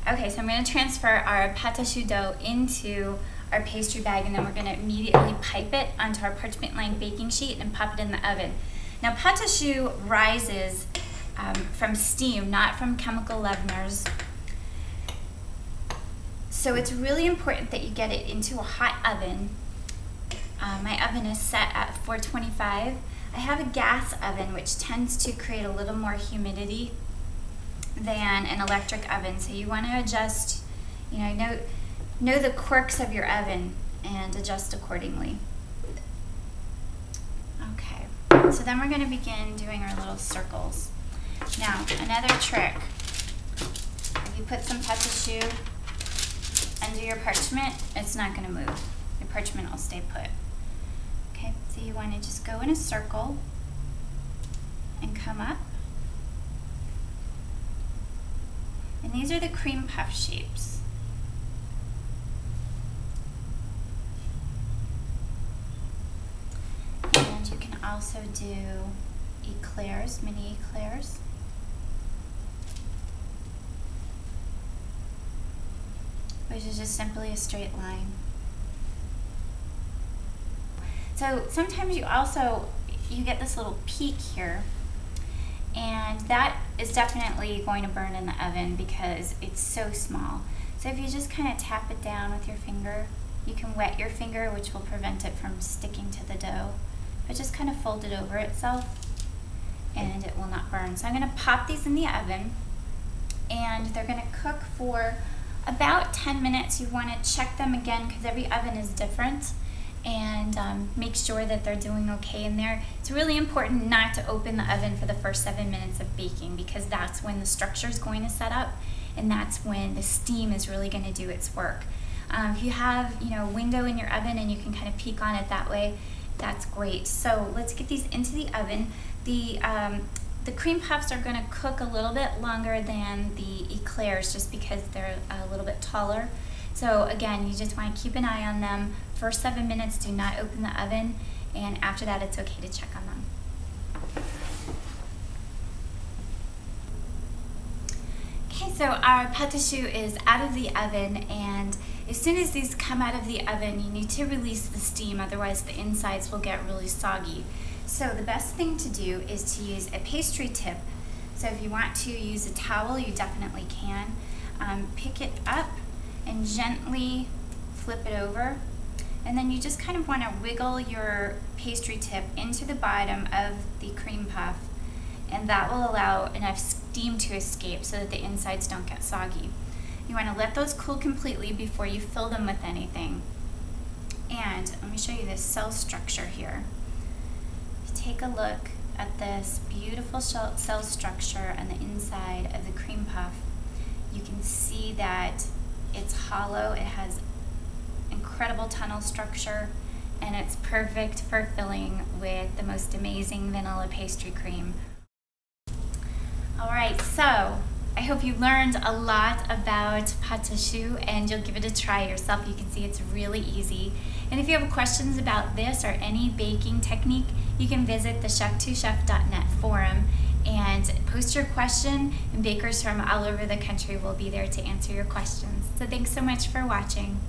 Okay, so I'm going to transfer our pâte à choux dough into our pastry bag, and then we're going to immediately pipe it onto our parchment-lined baking sheet and pop it in the oven. Now, pâte à choux rises from steam, not from chemical leaveners. So it's really important that you get it into a hot oven. My oven is set at 425. I have a gas oven, which tends to create a little more humidity than an electric oven. So you want to adjust, know the quirks of your oven and adjust accordingly. Okay, so then we're going to begin doing our little circles. Now, another trick. If you put some pâte à choux under your parchment, it's not going to move. Your parchment will stay put. Okay, so you want to just go in a circle and come up. And these are the cream puff shapes. And you can also do éclairs, mini éclairs. Which is just simply a straight line. So sometimes you get this little peak here, and that is definitely going to burn in the oven because it's so small. So if you just kind of tap it down with your finger, you can wet your finger, which will prevent it from sticking to the dough. But just kind of fold it over itself and it will not burn. So I'm going to pop these in the oven, and they're going to cook for about 10 minutes. You want to check them again because every oven is different, and make sure that they're doing okay in there. It's really important not to open the oven for the first 7 minutes of baking, because that's when the structure is going to set up, and that's when the steam is really going to do its work. If you have a window in your oven and you can kind of peek on it that way, that's great. So let's get these into the oven. The cream puffs are going to cook a little bit longer than the éclairs just because they're a little bit taller. So again, you just want to keep an eye on them. First 7 minutes, do not open the oven, and after that it's okay to check on them. Okay, so our pâte à choux is out of the oven, and as soon as these come out of the oven, you need to release the steam, otherwise the insides will get really soggy. So the best thing to do is to use a pastry tip. So if you want to use a towel, you definitely can. Pick it up and gently flip it over, and then you just kind of want to wiggle your pastry tip into the bottom of the cream puff, and that will allow enough steam to escape so that the insides don't get soggy. You want to let those cool completely before you fill them with anything. And let me show you this cell structure here. Take a look at this beautiful cell structure on the inside of the cream puff. You can see that it's hollow, it has incredible tunnel structure, and it's perfect for filling with the most amazing vanilla pastry cream. Alright, so I hope you learned a lot about pâte à choux, and you'll give it a try yourself. You can see it's really easy. And if you have questions about this or any baking technique, you can visit the chef2chef.net forum and post your question, and bakers from all over the country will be there to answer your questions. So thanks so much for watching.